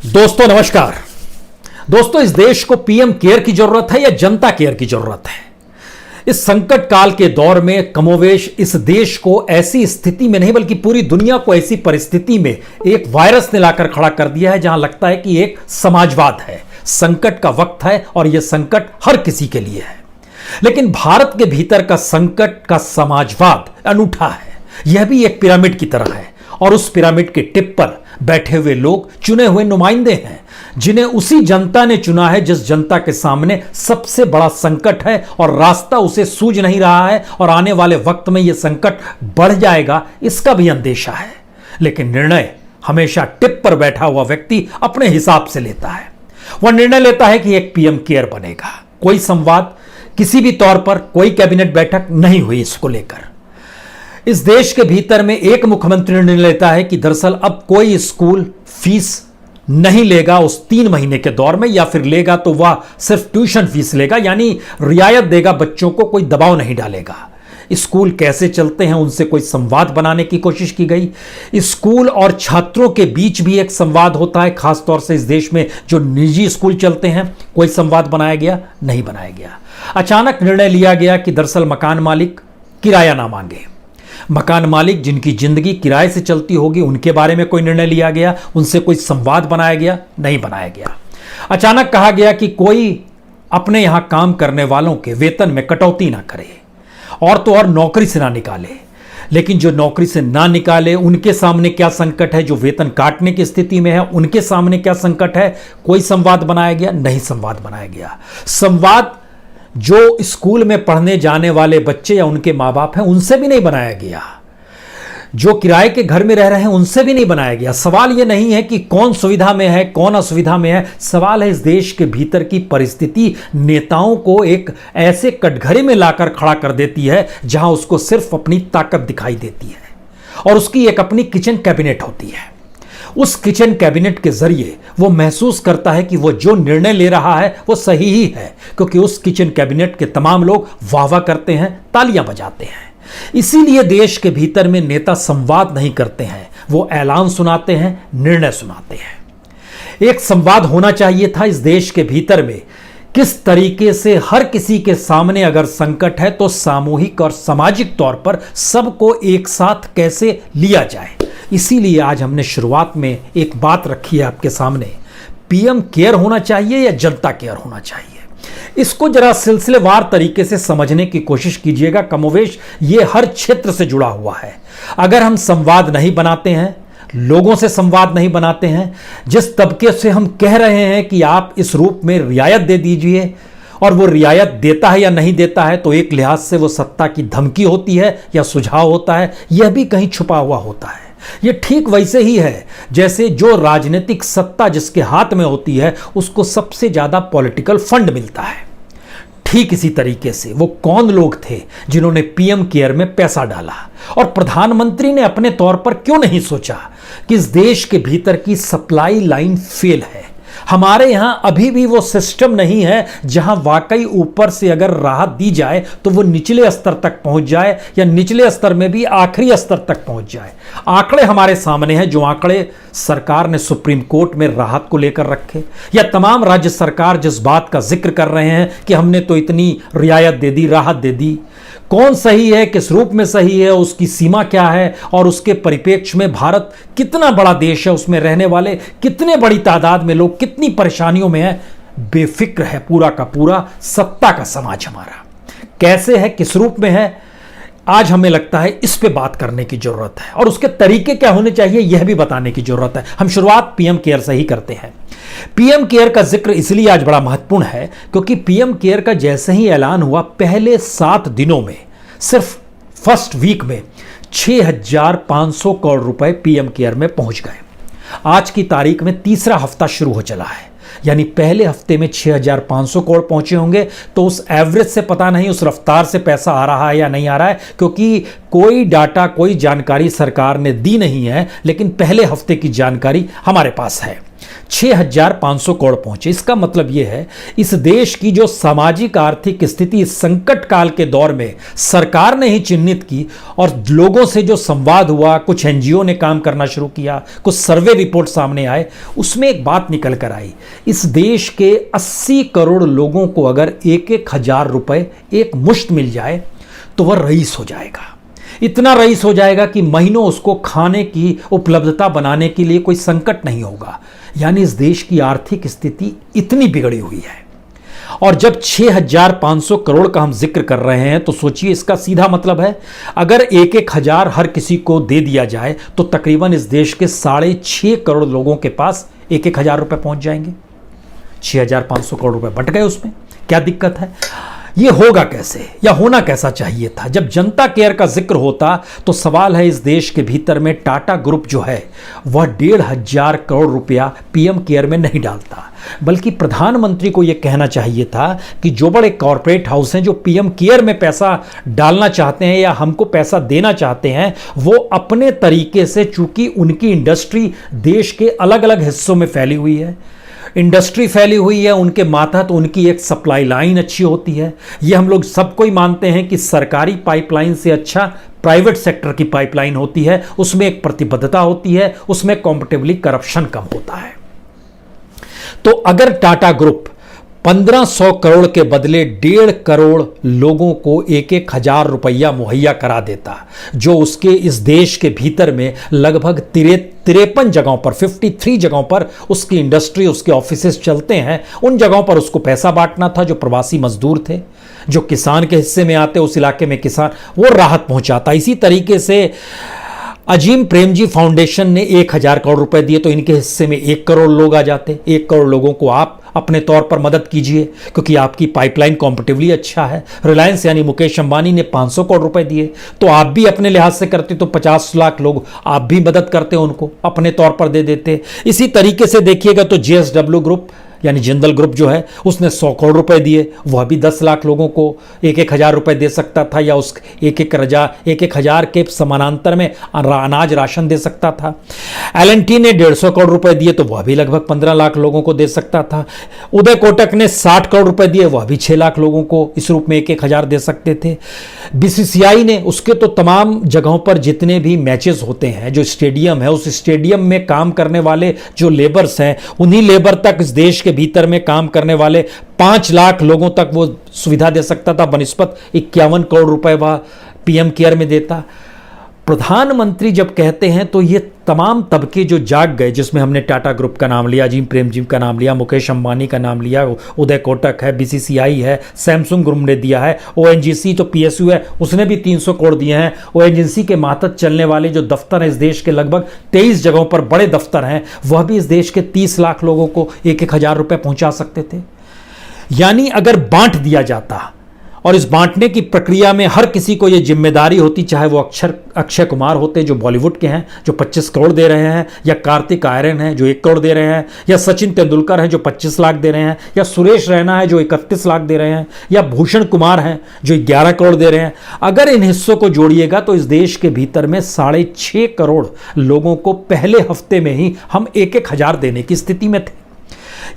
दोस्तों नमस्कार। दोस्तों, इस देश को पीएम केयर की जरूरत है या जनता केयर की जरूरत है? इस संकट काल के दौर में कमोवेश इस देश को ऐसी स्थिति में नहीं बल्कि पूरी दुनिया को ऐसी परिस्थिति में एक वायरस ने लाकर खड़ा कर दिया है जहां लगता है कि एक समाजवाद है, संकट का वक्त है और यह संकट हर किसी के लिए है। लेकिन भारत के भीतर का संकट का समाजवाद अनूठा है। यह भी एक पिरामिड की तरह है और उस पिरामिड के टिप पर बैठे हुए लोग चुने हुए नुमाइंदे हैं जिन्हें उसी जनता ने चुना है जिस जनता के सामने सबसे बड़ा संकट है और रास्ता उसे सूझ नहीं रहा है और आने वाले वक्त में यह संकट बढ़ जाएगा, इसका भी अंदेशा है। लेकिन निर्णय हमेशा टिप पर बैठा हुआ व्यक्ति अपने हिसाब से लेता है। वह निर्णय लेता है कि एक पीएम केयर बनेगा। कोई संवाद किसी भी तौर पर, कोई कैबिनेट बैठक नहीं हुई इसको लेकर। इस देश के भीतर में एक मुख्यमंत्री निर्णय लेता है कि दरअसल अब कोई स्कूल फीस नहीं लेगा उस 3 महीने के दौर में, या फिर लेगा तो वह सिर्फ ट्यूशन फीस लेगा, यानी रियायत देगा, बच्चों को कोई दबाव नहीं डालेगा। स्कूल कैसे चलते हैं उनसे कोई संवाद बनाने की कोशिश की गई। स्कूल और छात्रों के बीच भी एक संवाद होता है, खासतौर से इस देश में जो निजी स्कूल चलते हैं। कोई संवाद बनाया गया? नहीं बनाया गया। अचानक निर्णय लिया गया कि दरअसल मकान मालिक किराया ना मांगे। मकान मालिक जिनकी जिंदगी किराए से चलती होगी उनके बारे में कोई निर्णय लिया गया, उनसे कोई संवाद बनाया गया? नहीं बनाया गया। अचानक कहा गया कि कोई अपने यहां काम करने वालों के वेतन में कटौती ना करे और तो और नौकरी से ना निकाले। लेकिन जो नौकरी से ना निकाले उनके सामने क्या संकट है, जो वेतन काटने की स्थिति में है उनके सामने क्या संकट है? कोई संवाद बनाया गया? नहीं संवाद बनाया गया। संवाद जो स्कूल में पढ़ने जाने वाले बच्चे या उनके माँ बाप हैं उनसे भी नहीं बनाया गया। जो किराए के घर में रह रहे हैं उनसे भी नहीं बनाया गया। सवाल यह नहीं है कि कौन सुविधा में है कौन असुविधा में है, सवाल है इस देश के भीतर की परिस्थिति नेताओं को एक ऐसे कटघरे में लाकर खड़ा कर देती है जहां उसको सिर्फ अपनी ताकत दिखाई देती है और उसकी एक अपनी किचन कैबिनेट होती है। उस किचन कैबिनेट के जरिए वो महसूस करता है कि वो जो निर्णय ले रहा है वो सही ही है, क्योंकि उस किचन कैबिनेट के तमाम लोग वाह वाह करते हैं, तालियां बजाते हैं। इसीलिए देश के भीतर में नेता संवाद नहीं करते हैं, वो ऐलान सुनाते हैं, निर्णय सुनाते हैं। एक संवाद होना चाहिए था इस देश के भीतर में, किस तरीके से हर किसी के सामने अगर संकट है तो सामूहिक और सामाजिक तौर पर सबको एक साथ कैसे लिया जाए। इसीलिए आज हमने शुरुआत में एक बात रखी है आपके सामने, पीएम केयर होना चाहिए या जनता केयर होना चाहिए। इसको जरा सिलसिलेवार तरीके से समझने की कोशिश कीजिएगा। कमोवेश ये हर क्षेत्र से जुड़ा हुआ है। अगर हम संवाद नहीं बनाते हैं, लोगों से संवाद नहीं बनाते हैं, जिस तबके से हम कह रहे हैं कि आप इस रूप में रियायत दे दीजिए और वो रियायत देता है या नहीं देता है, तो एक लिहाज से वो सत्ता की धमकी होती है या सुझाव होता है, यह भी कहीं छुपा हुआ होता है। ये ठीक वैसे ही है जैसे जो राजनीतिक सत्ता जिसके हाथ में होती है उसको सबसे ज्यादा पॉलिटिकल फंड मिलता है। ठीक इसी तरीके से वो कौन लोग थे जिन्होंने पीएम केयर में पैसा डाला और प्रधानमंत्री ने अपने तौर पर क्यों नहीं सोचा कि इस देश के भीतर की सप्लाई लाइन फेल है। हमारे यहां अभी भी वो सिस्टम नहीं है जहां वाकई ऊपर से अगर राहत दी जाए तो वो निचले स्तर तक पहुंच जाए या निचले स्तर में भी आखिरी स्तर तक पहुंच जाए। आंकड़े हमारे सामने हैं, जो आंकड़े सरकार ने सुप्रीम कोर्ट में राहत को लेकर रखे, या तमाम राज्य सरकार जिस बात का जिक्र कर रहे हैं कि हमने तो इतनी रियायत दे दी, राहत दे दी। कौन सही है, किस रूप में सही है, उसकी सीमा क्या है और उसके परिप्रेक्ष्य में भारत कितना बड़ा देश है, उसमें रहने वाले कितने बड़ी तादाद में लोग कितनी परेशानियों में है, बेफिक्र है पूरा का पूरा सत्ता का समाज हमारा। कैसे है, किस रूप में है, आज हमें लगता है इस पे बात करने की जरूरत है और उसके तरीके क्या होने चाहिए यह भी बताने की जरूरत है। हम शुरुआत पीएम केयर से ही करते हैं। पीएम केयर का जिक्र इसलिए आज बड़ा महत्वपूर्ण है क्योंकि पीएम केयर का जैसे ही ऐलान हुआ पहले 7 दिनों में, सिर्फ फर्स्ट वीक में 6,500 करोड़ रुपए पीएम केयर में पहुंच गए। आज की तारीख में तीसरा हफ्ता शुरू हो चला है, यानी पहले हफ्ते में 6,500 करोड़ पहुंचे होंगे। तो उस एवरेज से पता नहीं, उस रफ्तार से पैसा आ रहा है या नहीं आ रहा है, क्योंकि कोई डाटा कोई जानकारी सरकार ने दी नहीं है, लेकिन पहले हफ्ते की जानकारी हमारे पास है। 6,500 करोड़ पहुंचे। इसका मतलब यह है इस देश की जो सामाजिक आर्थिक स्थिति इस संकट काल के दौर में सरकार ने ही चिन्हित की और लोगों से जो संवाद हुआ, कुछ एनजीओ ने काम करना शुरू किया, कुछ सर्वे रिपोर्ट सामने आए, उसमें एक बात निकल कर आई। इस देश के 80 करोड़ लोगों को अगर 1,000 रुपए एक मुश्त मिल जाए तो वह रईस हो जाएगा। इतना रईस हो जाएगा कि महीनों उसको खाने की उपलब्धता बनाने के लिए कोई संकट नहीं होगा। यानी इस देश की आर्थिक स्थिति इतनी बिगड़ी हुई है। और जब 6,500 करोड़ का हम जिक्र कर रहे हैं तो सोचिए इसका सीधा मतलब है अगर 1,000 हर किसी को दे दिया जाए तो तकरीबन इस देश के 6.5 करोड़ लोगों के पास 1,000 रुपए पहुंच जाएंगे। 6,500 करोड़ रुपए बट गए, उसमें क्या दिक्कत है? ये होगा कैसे या होना कैसा चाहिए था? जब जनता केयर का जिक्र होता तो सवाल है इस देश के भीतर में टाटा ग्रुप जो है वह 1,500 करोड़ रुपया पीएम केयर में नहीं डालता, बल्कि प्रधानमंत्री को यह कहना चाहिए था कि जो बड़े कॉरपोरेट हाउस हैं जो पीएम केयर में पैसा डालना चाहते हैं या हमको पैसा देना चाहते हैं वो अपने तरीके से, चूंकि उनकी इंडस्ट्री देश के अलग अलग हिस्सों में फैली हुई है, इंडस्ट्री फैली हुई है, उनके मातहत उनकी एक सप्लाई लाइन अच्छी होती है। ये हम लोग सबको ही मानते हैं कि सरकारी पाइपलाइन से अच्छा प्राइवेट सेक्टर की पाइपलाइन होती है, उसमें एक प्रतिबद्धता होती है, उसमें कॉम्पिटिबली करप्शन कम होता है। तो अगर टाटा ग्रुप 1,500 करोड़ के बदले 1.5 करोड़ लोगों को 1,000 रुपया मुहैया करा देता, जो उसके इस देश के भीतर में लगभग 53 जगहों पर, 53 जगहों पर उसकी इंडस्ट्री, उसके ऑफिसेस चलते हैं, उन जगहों पर उसको पैसा बांटना था। जो प्रवासी मजदूर थे, जो किसान के हिस्से में आते, उस इलाके में किसान, वो राहत पहुंचाता। इसी तरीके से अजीम प्रेमजी फाउंडेशन ने 1,000 करोड़ रुपए दिए तो इनके हिस्से में 1 करोड़ लोग आ जाते। 1 करोड़ लोगों को आप अपने तौर पर मदद कीजिए क्योंकि आपकी पाइपलाइन कॉम्पिटिवली अच्छा है। रिलायंस यानी मुकेश अंबानी ने 500 करोड़ रुपए दिए तो आप भी अपने लिहाज से करते तो 50 लाख लोग आप भी मदद करते, उनको अपने तौर पर दे देते। इसी तरीके से देखिएगा तो जेएसडब्ल्यू ग्रुप यानी जिंदल ग्रुप जो है उसने 100 करोड़ रुपए दिए, वह भी 10 लाख लोगों को 1,000 रुपए दे सकता था या उस 1,000 के समानांतर में अनाज राशन दे सकता था। एल&टी ने 150 करोड़ रुपए दिए तो वह भी लगभग 15 लाख लोगों को दे सकता था। उदय कोटक ने 60 करोड़ रुपए दिए, वह भी 6 लाख लोगों को इस रूप में 1,000 दे सकते थे। बीसीसीआई ने उसके तो तमाम जगहों पर जितने भी मैचेस होते हैं, जो स्टेडियम है, उस स्टेडियम में काम करने वाले जो लेबर्स हैं, उन्हीं लेबर तक इस देश के भीतर में काम करने वाले 5 लाख लोगों तक वो सुविधा दे सकता था, बनिस्बत 51 करोड़ रुपए वह पीएम केयर में देता। प्रधानमंत्री जब कहते हैं तो ये तमाम तबके जो जाग गए, जिसमें हमने टाटा ग्रुप का नाम लिया, अजीम प्रेमजी का नाम लिया, मुकेश अंबानी का नाम लिया, उदय कोटक है, बीसीसीआई है, सैमसंग ग्रुप ने दिया है, ओएनजीसी तो पीएसयू है उसने भी 300 करोड़ दिए हैं। ओएनजीसी के मातहत चलने वाले जो दफ्तर हैं इस देश के लगभग 23 जगहों पर बड़े दफ्तर हैं, वह भी इस देश के 30 लाख लोगों को 1,000 रुपए पहुंचा सकते थे। यानी अगर बांट दिया जाता और इस बांटने की प्रक्रिया में हर किसी को यह जिम्मेदारी होती, चाहे वो अक्षय कुमार होते जो बॉलीवुड के हैं जो 25 करोड़ दे रहे हैं, या कार्तिक आर्यन है जो 1 करोड़ दे रहे हैं, या सचिन तेंदुलकर है जो 25 लाख दे रहे हैं, या सुरेश रैना है जो 31 लाख दे रहे हैं, या भूषण कुमार हैं जो 11 करोड़ दे रहे हैं। अगर इन हिस्सों को जोड़िएगा तो इस देश के भीतर में 6.5 करोड़ लोगों को पहले हफ्ते में ही हम 1,000 देने की स्थिति में थे।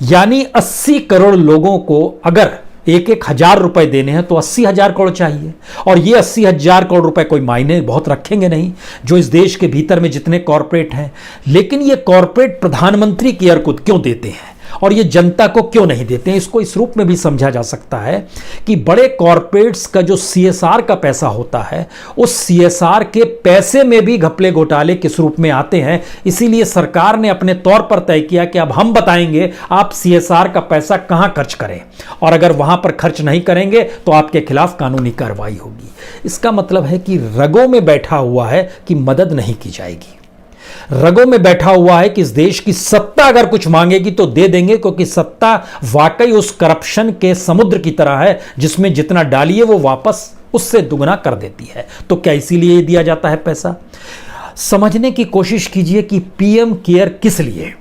यानी 80 करोड़ लोगों को अगर 1,000 रुपए देने हैं तो 80,000 करोड़ चाहिए, और ये 80,000 करोड़ रुपए कोई मायने बहुत रखेंगे नहीं जो इस देश के भीतर में जितने कॉरपोरेट हैं। लेकिन ये कॉरपोरेट प्रधानमंत्री केयर को क्यों देते हैं और ये जनता को क्यों नहीं देते हैं? इसको इस रूप में भी समझा जा सकता है कि बड़े कॉरपोरेट्स का जो सीएसआर का पैसा होता है, उस सीएसआर के पैसे में भी घपले घोटाले किस रूप में आते हैं। इसीलिए सरकार ने अपने तौर पर तय किया कि अब हम बताएंगे आप सीएसआर का पैसा कहां खर्च करें, और अगर वहां पर खर्च नहीं करेंगे तो आपके खिलाफ कानूनी कार्रवाई होगी। इसका मतलब है कि रगों में बैठा हुआ है कि मदद नहीं की जाएगी, रगों में बैठा हुआ है कि इस देश की सत्ता अगर कुछ मांगेगी तो दे देंगे, क्योंकि सत्ता वाकई उस करप्शन के समुद्र की तरह है जिसमें जितना डालिए वो वापस उससे दुगना कर देती है। तो क्या इसीलिए दिया जाता है पैसा? समझने की कोशिश कीजिए कि पीएम केयर किस लिए।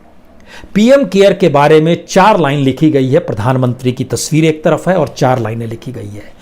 पीएम केयर के बारे में 4 लाइन लिखी गई है, प्रधानमंत्री की तस्वीर एक तरफ है और 4 लाइनें लिखी गई है।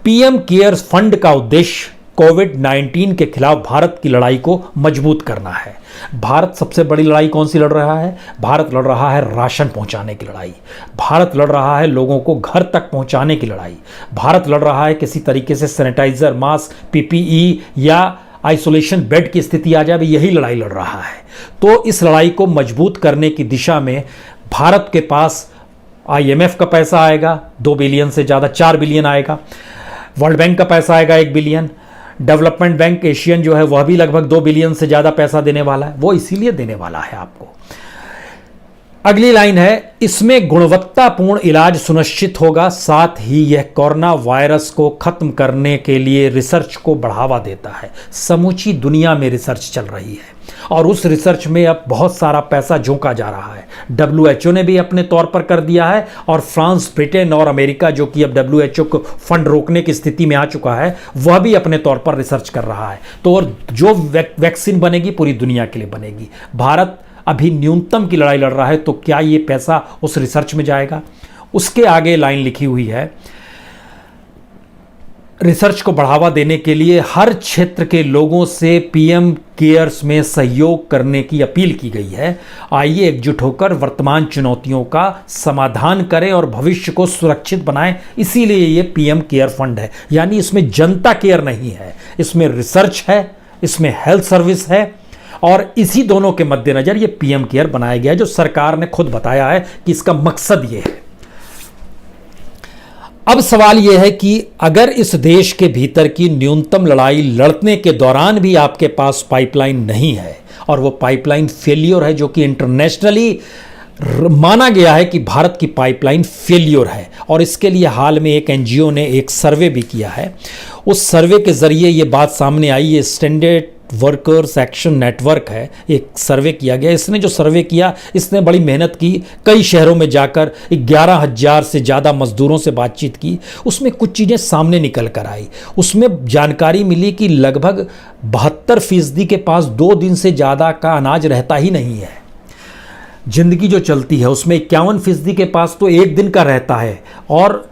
पीएम केयर फंड का उद्देश्य कोविड-19 के खिलाफ भारत की लड़ाई को मजबूत करना है। भारत सबसे बड़ी लड़ाई कौन सी लड़ रहा है? भारत लड़ रहा है राशन पहुंचाने की लड़ाई। भारत लड़ रहा है लोगों को घर तक पहुंचाने की लड़ाई। भारत लड़ रहा है किसी तरीके से सैनिटाइजर, मास्क, पीपीई या आइसोलेशन बेड की स्थिति आ जाए, यही लड़ाई लड़ रहा है। तो इस लड़ाई को मजबूत करने की दिशा में भारत के पास IMF का पैसा आएगा 2 बिलियन से ज़्यादा, 4 बिलियन आएगा। वर्ल्ड बैंक का पैसा आएगा 1 बिलियन। डेवलपमेंट बैंक एशियन जो है वह भी लगभग 2 बिलियन से ज़्यादा पैसा देने वाला है। वो इसीलिए देने वाला है आपको। अगली लाइन है, इसमें गुणवत्तापूर्ण इलाज सुनिश्चित होगा, साथ ही यह कोरोना वायरस को खत्म करने के लिए रिसर्च को बढ़ावा देता है। समूची दुनिया में रिसर्च चल रही है और उस रिसर्च में अब बहुत सारा पैसा झोंका जा रहा है। WHO ने भी अपने तौर पर कर दिया है और फ्रांस, ब्रिटेन और अमेरिका, जो कि अब WHO को फंड रोकने की स्थिति में आ चुका है, वह भी अपने तौर पर रिसर्च कर रहा है। तो और जो वैक्सीन बनेगी पूरी दुनिया के लिए बनेगी। भारत अभी न्यूनतम की लड़ाई लड़ रहा है, तो क्या ये पैसा उस रिसर्च में जाएगा? उसके आगे लाइन लिखी हुई है, रिसर्च को बढ़ावा देने के लिए हर क्षेत्र के लोगों से PM केयर्स में सहयोग करने की अपील की गई है। आइए एकजुट होकर वर्तमान चुनौतियों का समाधान करें और भविष्य को सुरक्षित बनाएं। इसीलिए ये PM केयर फंड है। यानी इसमें जनता केयर नहीं है, इसमें रिसर्च है, इसमें हेल्थ सर्विस है और इसी दोनों के मद्देनजर ये PM केयर बनाया गया है, जो सरकार ने खुद बताया है कि इसका मकसद ये है। अब सवाल यह है कि अगर इस देश के भीतर की न्यूनतम लड़ाई लड़ने के दौरान भी आपके पास पाइपलाइन नहीं है और वो पाइपलाइन फेलियर है, जो कि इंटरनेशनली माना गया है कि भारत की पाइपलाइन फेलियर है, और इसके लिए हाल में एक NGO ने एक सर्वे भी किया है। उस सर्वे के जरिए ये बात सामने आई। ये स्टैंडर्ड वर्कर्स एक्शन नेटवर्क है, एक सर्वे किया गया। इसने जो सर्वे किया, इसने बड़ी मेहनत की, कई शहरों में जाकर 11,000 से ज़्यादा मजदूरों से बातचीत की। उसमें कुछ चीज़ें सामने निकल कर आई। उसमें जानकारी मिली कि लगभग 72% के पास 2 दिन से ज़्यादा का अनाज रहता ही नहीं है। जिंदगी जो चलती है उसमें 51% के पास तो 1 दिन का रहता है और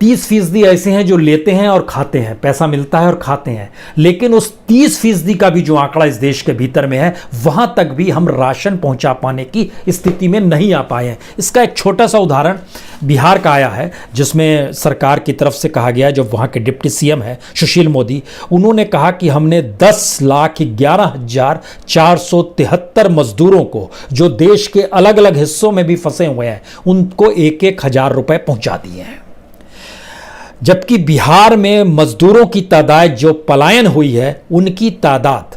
30% ऐसे हैं जो लेते हैं और खाते हैं, पैसा मिलता है और खाते हैं। लेकिन उस 30% का भी जो आंकड़ा इस देश के भीतर में है, वहां तक भी हम राशन पहुंचा पाने की स्थिति में नहीं आ पाए हैं। इसका एक छोटा सा उदाहरण बिहार का आया है, जिसमें सरकार की तरफ से कहा गया, जो वहां के डिप्टी CM है सुशील मोदी, उन्होंने कहा कि हमने 10,11,473 मजदूरों को, जो देश के अलग अलग हिस्सों में भी फंसे हुए हैं, उनको 1,000 रुपए पहुंचा दिए हैं। जबकि बिहार में मजदूरों की तादाद जो पलायन हुई है, उनकी तादाद,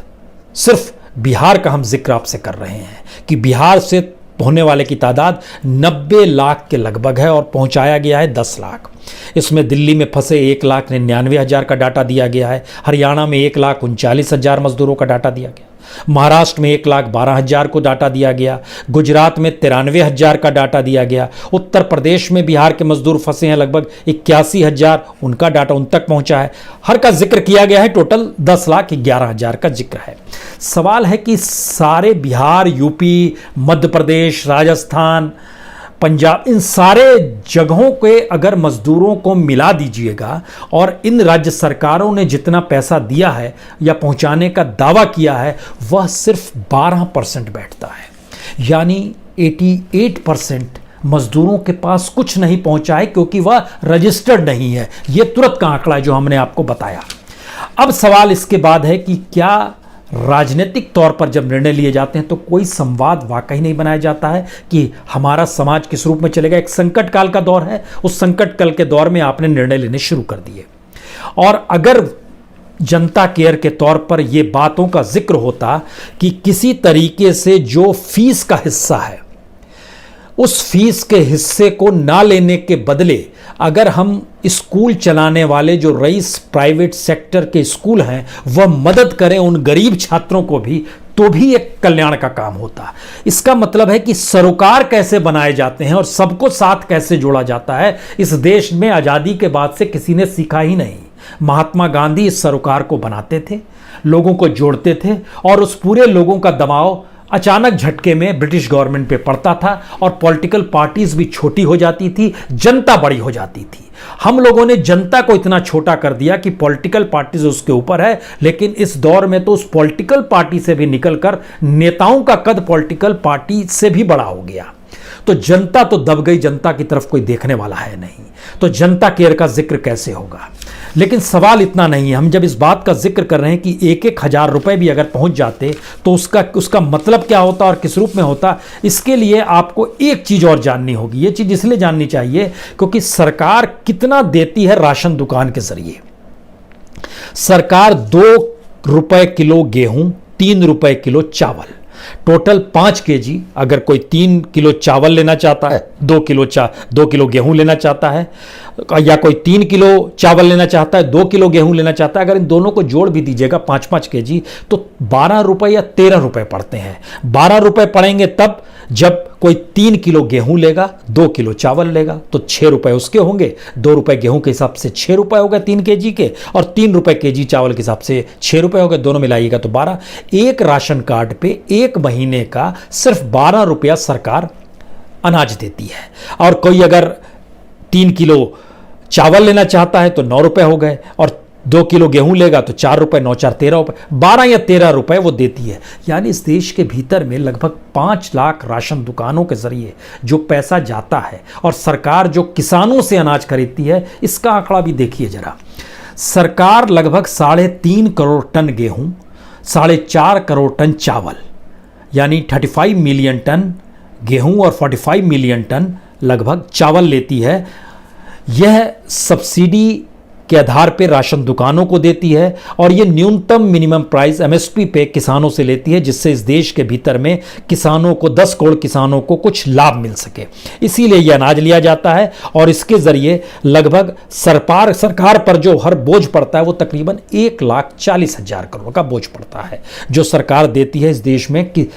सिर्फ बिहार का हम जिक्र आपसे कर रहे हैं कि बिहार से होने वाले की तादाद 90 लाख के लगभग है और पहुंचाया गया है 10 लाख। इसमें दिल्ली में फंसे 1,99,000 का डाटा दिया गया है। हरियाणा में 1,39,000 मजदूरों का डाटा दिया गया। महाराष्ट्र में 1,12,000 को डाटा दिया गया। गुजरात में 93,000 का डाटा दिया गया। उत्तर प्रदेश में बिहार के मजदूर फंसे हैं लगभग 81,000, उनका डाटा उन तक पहुंचा है। हर का जिक्र किया गया है, टोटल 10,11,000 का जिक्र है। सवाल है कि सारे बिहार, यूपी, मध्य प्रदेश, राजस्थान, पंजाब, इन सारे जगहों के अगर मजदूरों को मिला दीजिएगा और इन राज्य सरकारों ने जितना पैसा दिया है या पहुंचाने का दावा किया है, वह सिर्फ 12% बैठता है। यानी 88% मजदूरों के पास कुछ नहीं पहुंचा है, क्योंकि वह रजिस्टर्ड नहीं है। यह तुरंत का आंकड़ा है जो हमने आपको बताया। अब सवाल इसके बाद है कि क्या राजनीतिक तौर पर जब निर्णय लिए जाते हैं तो कोई संवाद वाकई नहीं बनाया जाता है कि हमारा समाज किस रूप में चलेगा। एक संकट काल का दौर है, उस संकट काल के दौर में आपने निर्णय लेने शुरू कर दिए, और अगर जनता केयर के तौर पर यह बातों का जिक्र होता कि किसी तरीके से जो फीस का हिस्सा है, उस फीस के हिस्से को ना लेने के बदले अगर हम स्कूल चलाने वाले जो रईस प्राइवेट सेक्टर के स्कूल हैं वह मदद करें उन गरीब छात्रों को भी, तो भी एक कल्याण का काम होता। इसका मतलब है कि सरोकार कैसे बनाए जाते हैं और सबको साथ कैसे जोड़ा जाता है, इस देश में आज़ादी के बाद से किसी ने सीखा ही नहीं। महात्मा गांधी इस सरोकार को बनाते थे, लोगों को जोड़ते थे और उस पूरे लोगों का दबाव अचानक झटके में ब्रिटिश गवर्नमेंट पे पड़ता था और पॉलिटिकल पार्टीज भी छोटी हो जाती थी, जनता बड़ी हो जाती थी। हम लोगों ने जनता को इतना छोटा कर दिया कि पॉलिटिकल पार्टीज उसके ऊपर है, लेकिन इस दौर में तो उस पॉलिटिकल पार्टी से भी निकलकर नेताओं का कद पॉलिटिकल पार्टी से भी बड़ा हो गया। तो जनता तो दब गई, जनता की तरफ कोई देखने वाला है नहीं, तो जनता केयर का जिक्र कैसे होगा। लेकिन सवाल इतना नहीं है, हम जब इस बात का जिक्र कर रहे हैं कि 1,000 रुपए भी अगर पहुंच जाते तो उसका मतलब क्या होता और किस रूप में होता, इसके लिए आपको एक चीज और जाननी होगी। ये चीज इसलिए जाननी चाहिए क्योंकि सरकार कितना देती है राशन दुकान के जरिए। सरकार 2 रुपए किलो गेहूं, 3 रुपए किलो चावल, टोटल 5 केजी। अगर कोई 3 किलो चावल लेना चाहता है, 2 किलो गेहूं लेना चाहता है, या कोई 3 किलो चावल लेना चाहता है, 2 किलो गेहूं लेना चाहता है, अगर इन दोनों को जोड़ भी दीजिएगा 5-5 केजी, तो 12 रुपए या 13 रुपए पड़ते हैं। 12 रुपए पड़ेंगे तब जब कोई 3 किलो गेहूं लेगा, 2 किलो चावल लेगा, तो 6 रुपए उसके होंगे। 2 रुपए गेहूं के हिसाब से 6 रुपए हो गए 3 केजी के, और 3 रुपए केजी चावल के हिसाब से 6 रुपए हो गए, दोनों मिलाइएगा तो 12। एक राशन कार्ड पे एक महीने का सिर्फ 12 रुपया सरकार अनाज देती है। और कोई अगर 3 किलो चावल लेना चाहता है तो 9 रुपए हो गए, और 2 किलो गेहूं लेगा तो 4 रुपए, 9 4 13 रुपए, 12 या 13 रुपए वो देती है। यानी इस देश के भीतर में लगभग 5 लाख राशन दुकानों के जरिए जो पैसा जाता है, और सरकार जो किसानों से अनाज खरीदती है, इसका आंकड़ा भी देखिए जरा। सरकार लगभग 3.5 करोड़ टन गेहूं, 4.5 करोड़ टन चावल, यानी 35 मिलियन टन गेहूं और 45 मिलियन टन लगभग चावल लेती है। यह सब्सिडी के आधार पर राशन दुकानों को देती है, और यह न्यूनतम मिनिमम प्राइस एमएसपी पे किसानों से लेती है, जिससे इस देश के भीतर में किसानों को, 10 करोड़ किसानों को कुछ लाभ मिल सके। इसीलिए यह अनाज लिया जाता है, और इसके जरिए लगभग सरकार पर जो हर बोझ पड़ता है वो तकरीबन 1,40,000 करोड़ का बोझ पड़ता है, जो सरकार देती है इस देश में कि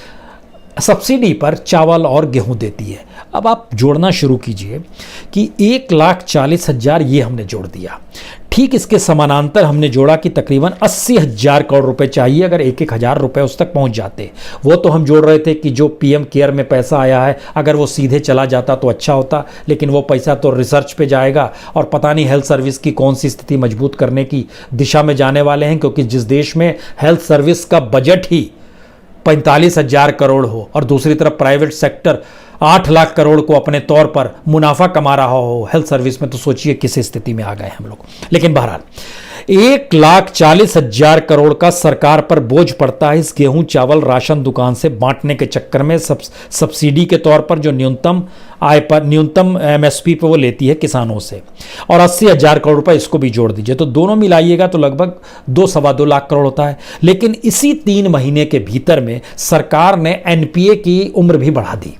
सब्सिडी पर चावल और गेहूं देती है। अब आप जोड़ना शुरू कीजिए कि 1,40,000 ये हमने जोड़ दिया। ठीक इसके समानांतर हमने जोड़ा कि तकरीबन 80,000 करोड़ रुपए चाहिए अगर 1,000 रुपए उस तक पहुंच जाते। वो तो हम जोड़ रहे थे कि जो पीएम केयर में पैसा आया है, अगर वो सीधे चला जाता तो अच्छा होता, लेकिन वो पैसा तो रिसर्च पे जाएगा, और पता नहीं हेल्थ सर्विस की कौन सी स्थिति मजबूत करने की दिशा में जाने वाले हैं। क्योंकि जिस देश में हेल्थ सर्विस का बजट ही 45,000 करोड़ हो, और दूसरी तरफ प्राइवेट सेक्टर 8 लाख करोड़ को अपने तौर पर मुनाफा कमा रहा हो हेल्थ सर्विस में, तो सोचिए किस स्थिति में आ गए हम लोग। लेकिन बहरहाल 1,40,000 करोड़ का सरकार पर बोझ पड़ता है इस गेहूं चावल राशन दुकान से बांटने के चक्कर में, सब्सिडी के तौर पर जो न्यूनतम आय पर, न्यूनतम एमएसपी पर वो लेती है किसानों से, और 80,000 करोड़ रुपए इसको भी जोड़ दीजिए, तो दोनों मिलाइएगा तो लगभग 2-2.25 लाख करोड़ होता है। लेकिन इसी 3 महीने के भीतर में सरकार ने एनपीए की उम्र भी बढ़ा दी,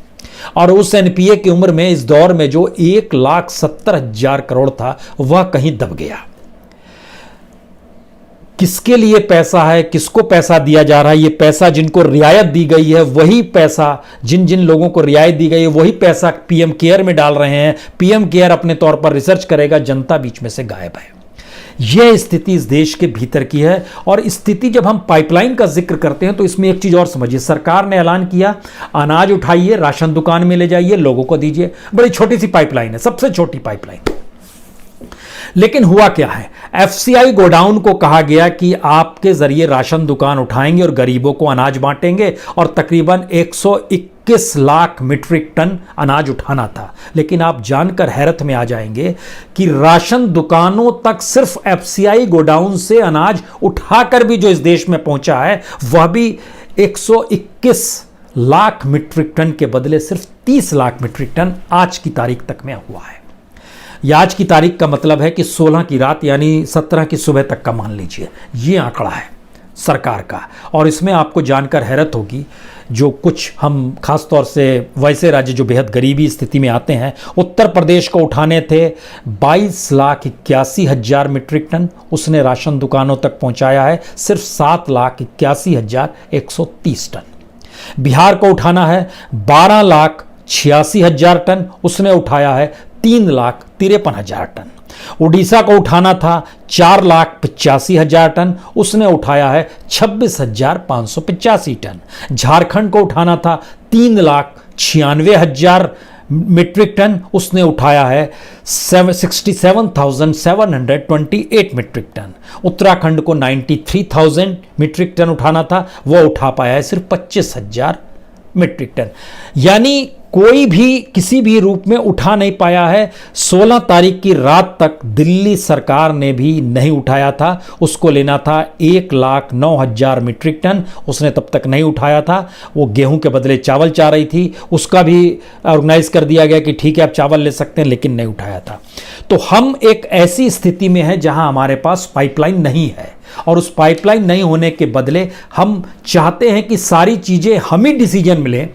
और उस एनपीए की उम्र में इस दौर में जो 1,70,000 करोड़ था वह कहीं दब गया। किसके लिए पैसा है, किसको पैसा दिया जा रहा है? ये पैसा जिनको रियायत दी गई है वही पैसा, जिन जिन लोगों को रियायत दी गई है वही पैसा पीएम केयर में डाल रहे हैं। पीएम केयर अपने तौर पर रिसर्च करेगा, जनता बीच में से गायब है। यह स्थिति इस देश के भीतर की है। और स्थिति जब हम पाइपलाइन का जिक्र करते हैं तो इसमें एक चीज और समझिए। सरकार ने ऐलान किया, अनाज उठाइए, राशन दुकान में ले जाइए, लोगों को दीजिए। बड़ी छोटी सी पाइपलाइन है, सबसे छोटी पाइपलाइन। लेकिन हुआ क्या है, एफसीआई गोडाउन को कहा गया कि आपके जरिए राशन दुकान उठाएंगे और गरीबों को अनाज बांटेंगे, और तकरीबन 121 लाख मीट्रिक टन अनाज उठाना था। लेकिन आप जानकर हैरत में आ जाएंगे कि राशन दुकानों तक सिर्फ एफसीआई गोडाउन से अनाज उठाकर भी जो इस देश में पहुंचा है वह भी 121 लाख मीट्रिक टन के बदले सिर्फ 30 लाख मीट्रिक टन आज की तारीख तक में हुआ है। या आज की तारीख का मतलब है कि 16 की रात यानी 17 की सुबह तक का मान लीजिए, ये आंकड़ा है सरकार का। और इसमें आपको जानकर हैरत होगी, जो कुछ हम खास तौर से वैसे राज्य जो बेहद गरीबी स्थिति में आते हैं, उत्तर प्रदेश को उठाने थे 22,81,000 मीट्रिक टन, उसने राशन दुकानों तक पहुंचाया है सिर्फ 7,81,130 टन। बिहार को उठाना है 12,86,000 टन, उसने उठाया है 3,53,000 टन। उड़ीसा को उठाना था 4,85,000 टन, उसने उठाया है 26,585 टन। झारखंड को उठाना था 3,96,000 मीट्रिक टन, उसने उठाया है 67,728 मीट्रिक टन। उत्तराखंड को 93,000 मीट्रिक टन उठाना था, वह उठा पाया है सिर्फ 25,000 मीट्रिक टन। यानी कोई भी किसी भी रूप में उठा नहीं पाया है। 16 तारीख की रात तक दिल्ली सरकार ने भी नहीं उठाया था, उसको लेना था 1,09,000 मीट्रिक टन, उसने तब तक नहीं उठाया था। वो गेहूं के बदले चावल चाह रही थी, उसका भी ऑर्गेनाइज कर दिया गया कि ठीक है आप चावल ले सकते हैं, लेकिन नहीं उठाया था। तो हम एक ऐसी स्थिति में हैं जहां हमारे पास पाइपलाइन नहीं है, और उस पाइपलाइन नहीं होने के बदले हम चाहते हैं कि सारी चीज़ें हम ही डिसीजन मिले,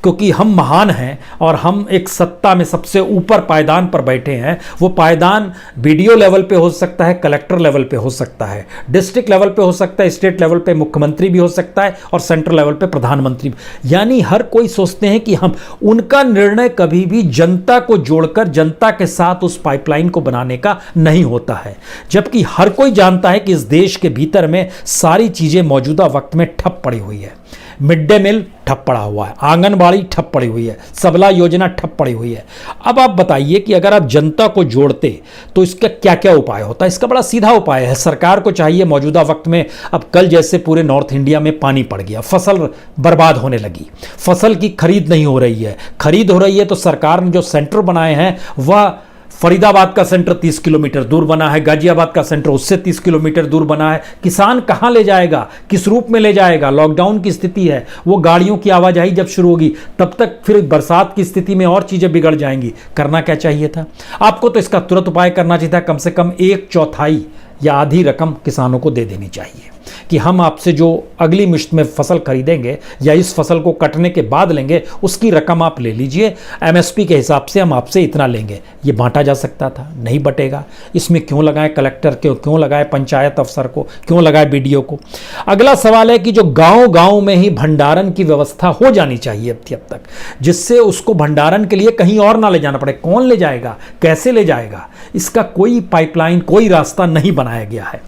क्योंकि हम महान हैं और हम एक सत्ता में सबसे ऊपर पायदान पर बैठे हैं। वो पायदान बीडीओ लेवल पे हो सकता है, कलेक्टर लेवल पे हो सकता है, डिस्ट्रिक्ट लेवल पे हो सकता है, स्टेट लेवल पे मुख्यमंत्री भी हो सकता है, और सेंट्रल लेवल पे प्रधानमंत्री भी। यानी हर कोई सोचते हैं कि हम उनका निर्णय कभी भी जनता को जोड़कर जनता के साथ उस पाइपलाइन को बनाने का नहीं होता है, जबकि हर कोई जानता है कि इस देश के भीतर में सारी चीज़ें मौजूदा वक्त में ठप पड़ी हुई है। मिड डे मील ठप पड़ा हुआ है, आंगनबाड़ी ठप पड़ी हुई है, सबला योजना ठप पड़ी हुई है। अब आप बताइए कि अगर आप जनता को जोड़ते तो इसका क्या क्या उपाय होता है? इसका बड़ा सीधा उपाय है। सरकार को चाहिए मौजूदा वक्त में, अब कल जैसे पूरे नॉर्थ इंडिया में पानी पड़ गया, फसल बर्बाद होने लगी, फसल की खरीद नहीं हो रही है, खरीद हो रही है तो सरकार ने जो सेंटर बनाए हैं वह फरीदाबाद का सेंटर 30 किलोमीटर दूर बना है, गाजियाबाद का सेंटर उससे 30 किलोमीटर दूर बना है। किसान कहां ले जाएगा, किस रूप में ले जाएगा? लॉकडाउन की स्थिति है, वो गाड़ियों की आवाजाही जब शुरू होगी तब तक फिर बरसात की स्थिति में और चीजें बिगड़ जाएंगी। करना क्या चाहिए था आपको? तो इसका तुरंत उपाय करना चाहिए था। कम से कम 1/4 या आधी रकम किसानों को दे देनी चाहिए कि हम आपसे जो अगली मुश्त में फसल खरीदेंगे या इस फसल को कटने के बाद लेंगे, उसकी रकम आप ले लीजिए, एमएसपी के हिसाब से हम आपसे इतना लेंगे। ये बांटा जा सकता था, नहीं बटेगा। इसमें क्यों लगाए कलेक्टर को, क्यों लगाए पंचायत अफसर को, क्यों लगाए बीडीओ को? अगला सवाल है कि जो गांव-गांव में ही भंडारण की व्यवस्था हो जानी चाहिए अब तक, जिससे उसको भंडारण के लिए कहीं और ना ले जाना पड़े। कौन ले जाएगा, कैसे ले जाएगा? इसका कोई पाइपलाइन, कोई रास्ता नहीं बनाया गया है।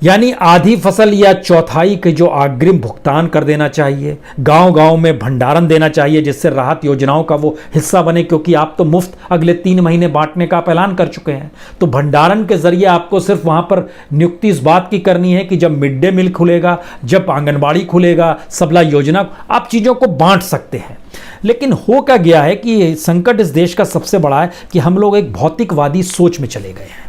यानी आधी फसल या चौथाई के जो अग्रिम भुगतान कर देना चाहिए, गांव-गांव में भंडारण देना चाहिए जिससे राहत योजनाओं का वो हिस्सा बने, क्योंकि आप तो मुफ्त अगले 3 महीने बांटने का आप ऐलान कर चुके हैं। तो भंडारण के जरिए आपको सिर्फ वहां पर नियुक्ति इस बात की करनी है कि जब मिड डे मील खुलेगा, जब आंगनबाड़ी खुलेगा, सबला योजना, आप चीज़ों को बांट सकते हैं। लेकिन हो क्या गया है कि संकट इस देश का सबसे बड़ा है कि हम लोग एक भौतिकवादी सोच में चले गए हैं।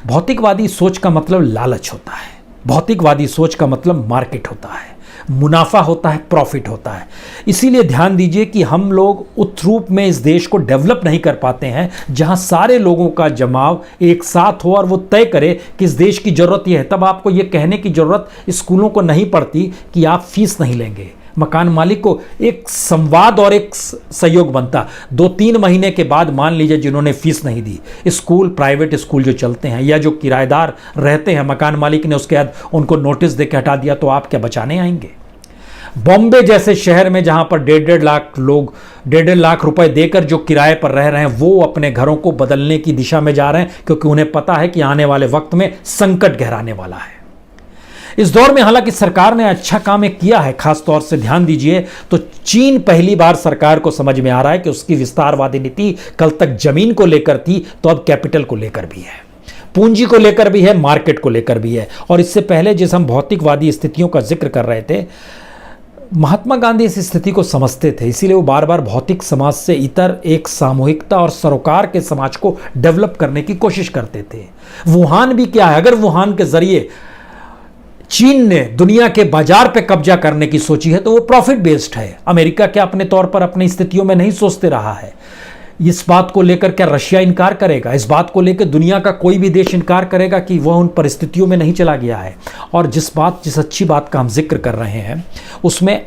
भौतिकवादी सोच का मतलब लालच होता है, भौतिकवादी सोच का मतलब मार्केट होता है, मुनाफा होता है, प्रॉफिट होता है। इसीलिए ध्यान दीजिए कि हम लोग उस रूप में इस देश को डेवलप नहीं कर पाते हैं जहां सारे लोगों का जमाव एक साथ हो और वो तय करे कि इस देश की जरूरत यह है। तब आपको ये कहने की जरूरत स्कूलों को नहीं पड़ती कि आप फीस नहीं लेंगे। मकान मालिक को एक संवाद और एक सहयोग बनता। 2-3 महीने के बाद मान लीजिए जिन्होंने फीस नहीं दी, स्कूल, प्राइवेट स्कूल जो चलते हैं या जो किराएदार रहते हैं, मकान मालिक ने उसके बाद उनको नोटिस देकर हटा दिया, तो आप क्या बचाने आएंगे? बॉम्बे जैसे शहर में जहां पर 1.5 लाख लोग 1.5 लाख रुपए देकर जो किराए पर रह रहे हैं, वो अपने घरों को बदलने की दिशा में जा रहे हैं, क्योंकि उन्हें पता है कि आने वाले वक्त में संकट गहराने वाला है। इस दौर में हालांकि सरकार ने अच्छा काम किया है, खास तौर से ध्यान दीजिए तो चीन पहली बार सरकार को समझ में आ रहा है कि उसकी विस्तारवादी नीति कल तक जमीन को लेकर थी, तो अब कैपिटल को लेकर भी है, पूंजी को लेकर भी है, मार्केट को लेकर भी है। और इससे पहले जिस हम भौतिकवादी स्थितियों का जिक्र कर रहे थे, महात्मा गांधी इस स्थिति को समझते थे, इसीलिए वो बार बार भौतिक समाज से इतर एक सामूहिकता और सरोकार के समाज को डेवलप करने की कोशिश करते थे। वुहान भी क्या है, अगर वुहान के जरिए चीन ने दुनिया के बाजार पे कब्जा करने की सोची है तो वो प्रॉफिट बेस्ड है। अमेरिका क्या अपने तौर पर अपनी स्थितियों में नहीं सोचते रहा है? इस बात को लेकर क्या रशिया इनकार करेगा? इस बात को लेकर दुनिया का कोई भी देश इनकार करेगा कि वह उन परिस्थितियों में नहीं चला गया है? और जिस अच्छी बात का हम जिक्र कर रहे हैं, उसमें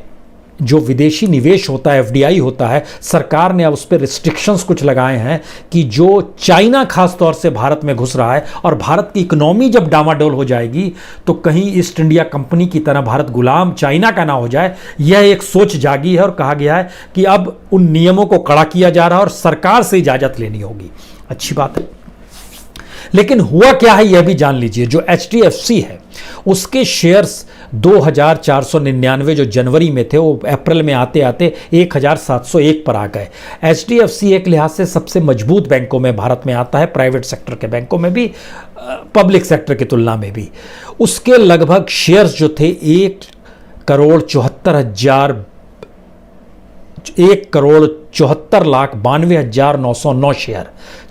जो विदेशी निवेश होता है, एफडीआई होता है, सरकार ने अब उस पर रिस्ट्रिक्शंस कुछ लगाए हैं कि जो चाइना खास तौर से भारत में घुस रहा है और भारत की इकोनॉमी जब डामाडोल हो जाएगी तो कहीं ईस्ट इंडिया कंपनी की तरह भारत गुलाम चाइना का ना हो जाए। यह एक सोच जागी है और कहा गया है कि अब उन नियमों को कड़ा किया जा रहा है और सरकार से इजाज़त लेनी होगी। अच्छी बात है। लेकिन हुआ क्या है यह भी जान लीजिए। जो HDFC है उसके शेयर्स 2499 जो जनवरी में थे वो अप्रैल में आते आते 1701 पर आ गए। HDFC एक लिहाज से सबसे मजबूत बैंकों में भारत में आता है, प्राइवेट सेक्टर के बैंकों में भी, पब्लिक सेक्टर की तुलना में भी। उसके लगभग शेयर्स जो थे 1,74,92,909 शेयर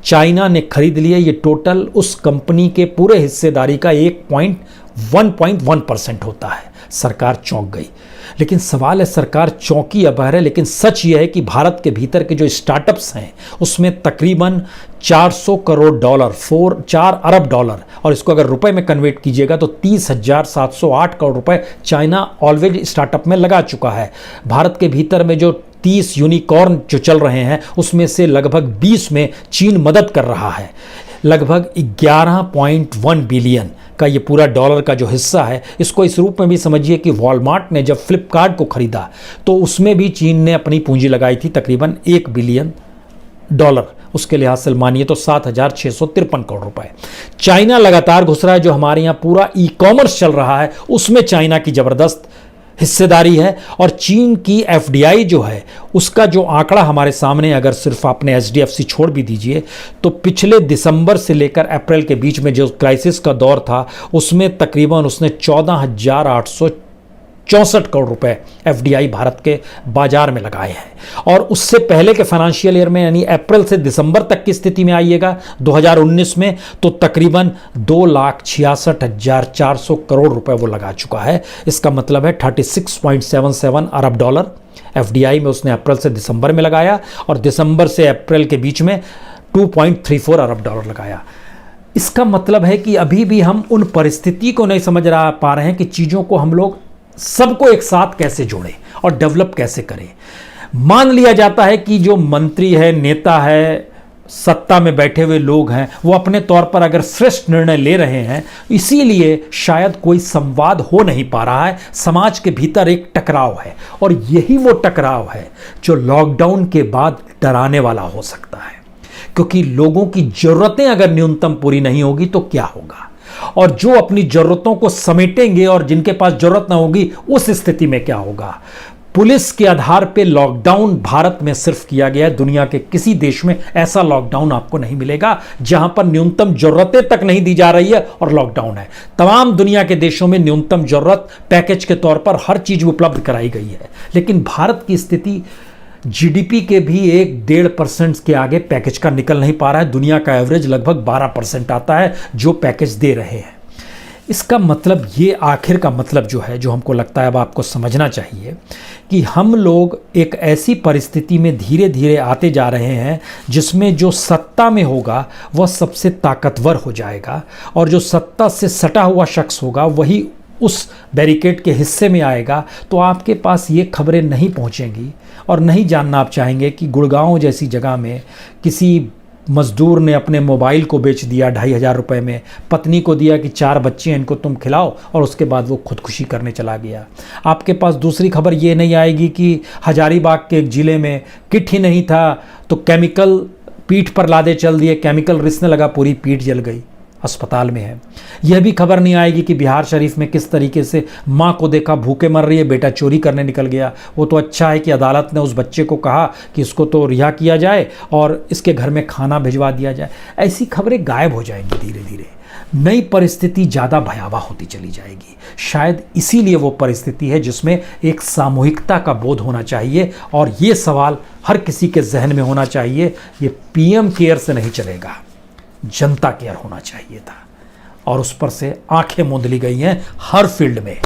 चाइना ने खरीद लिए। ये टोटल उस कंपनी के पूरे हिस्सेदारी का 1.1% होता है। सरकार चौंक गई, लेकिन सवाल है सरकार चौंकी अबहर है, लेकिन सच यह है कि भारत के भीतर के जो स्टार्टअप्स हैं उसमें तकरीबन 400 करोड़ डॉलर, 4 अरब डॉलर, और इसको अगर रुपए में कन्वर्ट कीजिएगा तो 30,708 करोड़ रुपए चाइना ऑलरेडी स्टार्टअप में लगा चुका है। भारत के भीतर में जो 30 यूनिकॉर्न जो चल रहे हैं उसमें से लगभग 20 में चीन मदद कर रहा है। लगभग 11.1 बिलियन का ये पूरा डॉलर का जो हिस्सा है, इसको इस रूप में भी समझिए कि वॉलमार्ट ने जब फ्लिपकार्ट को खरीदा तो उसमें भी चीन ने अपनी पूंजी लगाई थी तकरीबन 1 बिलियन डॉलर। उसके लिहाज से मानिए तो 7,653 करोड़ रुपए। चाइना लगातार घुस रहा है। जो हमारे यहाँ पूरा ई-कॉमर्स चल रहा है उसमें चाइना की जबरदस्त हिस्सेदारी है। और चीन की FDI जो है उसका जो आंकड़ा हमारे सामने, अगर सिर्फ आपने HDFC छोड़ भी दीजिए तो पिछले दिसंबर से लेकर अप्रैल के बीच में जो क्राइसिस का दौर था उसमें तकरीबन उसने 14,864 करोड़ रुपए FDI भारत के बाजार में लगाए हैं। और उससे पहले के फाइनेंशियल ईयर में यानी अप्रैल से दिसंबर तक की स्थिति में आइएगा 2019 में तो तकरीबन 2,66,400 करोड़ रुपए वो लगा चुका है। इसका मतलब है 36.77 अरब डॉलर FDI में उसने अप्रैल से दिसंबर में लगाया, और दिसंबर से अप्रैल के बीच में 2.34 अरब डॉलर लगाया। इसका मतलब है कि अभी भी हम उन परिस्थिति को नहीं समझ पा रहे हैं कि चीज़ों को हम लोग सबको एक साथ कैसे जोड़ें और डेवलप कैसे करें। मान लिया जाता है कि जो मंत्री है, नेता है, सत्ता में बैठे हुए लोग हैं, वो अपने तौर पर अगर श्रेष्ठ निर्णय ले रहे हैं, इसीलिए शायद कोई संवाद हो नहीं पा रहा है। समाज के भीतर एक टकराव है, और यही वो टकराव है जो लॉकडाउन के बाद डराने वाला हो सकता है। क्योंकि लोगों की जरूरतें अगर न्यूनतम पूरी नहीं होगी तो क्या होगा, और जो अपनी जरूरतों को समेटेंगे और जिनके पास जरूरत ना होगी उस स्थिति में क्या होगा। पुलिस के आधार पे लॉकडाउन भारत में सिर्फ किया गया है। दुनिया के किसी देश में ऐसा लॉकडाउन आपको नहीं मिलेगा जहां पर न्यूनतम जरूरतें तक नहीं दी जा रही है और लॉकडाउन है। तमाम दुनिया के देशों में न्यूनतम जरूरत पैकेज के तौर पर हर चीज उपलब्ध कराई गई है, लेकिन भारत की स्थिति GDP के भी 1-1.5% के आगे पैकेज का निकल नहीं पा रहा है। दुनिया का एवरेज लगभग 12% आता है जो पैकेज दे रहे हैं। इसका मतलब ये आखिर का मतलब जो है, जो हमको लगता है अब आपको समझना चाहिए कि हम लोग एक ऐसी परिस्थिति में धीरे धीरे आते जा रहे हैं जिसमें जो सत्ता में होगा वह सबसे ताकतवर हो जाएगा, और जो सत्ता से सटा हुआ शख्स होगा वही उस बैरिकेड के हिस्से में आएगा। तो आपके पास ये खबरें नहीं पहुंचेंगी और नहीं जानना आप चाहेंगे कि गुड़गांव जैसी जगह में किसी मजदूर ने अपने मोबाइल को बेच दिया 2,500 रुपये में, पत्नी को दिया कि 4 बच्चे हैं इनको तुम खिलाओ, और उसके बाद वो खुदकुशी करने चला गया। आपके पास दूसरी खबर ये नहीं आएगी कि हजारीबाग के एक ज़िले में किट ही नहीं था तो केमिकल पीठ पर लादे चल दिए, केमिकल रिसने लगा, पूरी पीठ जल गई, अस्पताल में है। यह भी खबर नहीं आएगी कि बिहार शरीफ में किस तरीके से माँ को देखा भूखे मर रही है, बेटा चोरी करने निकल गया। वो तो अच्छा है कि अदालत ने उस बच्चे को कहा कि इसको तो रिहा किया जाए और इसके घर में खाना भिजवा दिया जाए। ऐसी खबरें गायब हो जाएंगी धीरे धीरे। नई परिस्थिति ज़्यादा भयावह होती चली जाएगी। शायद इसीलिए वो परिस्थिति है जिसमें एक सामूहिकता का बोध होना चाहिए, और ये सवाल हर किसी के जहन में होना चाहिए। ये PM केयर से नहीं चलेगा, जनता केयर होना चाहिए था, और उस पर से आंखें मूंद ली गई हैं हर फील्ड में।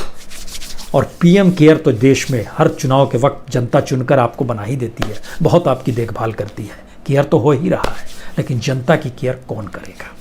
और PM केयर तो देश में हर चुनाव के वक्त जनता चुनकर आपको बना ही देती है, बहुत आपकी देखभाल करती है। केयर तो हो ही रहा है, लेकिन जनता की केयर कौन करेगा।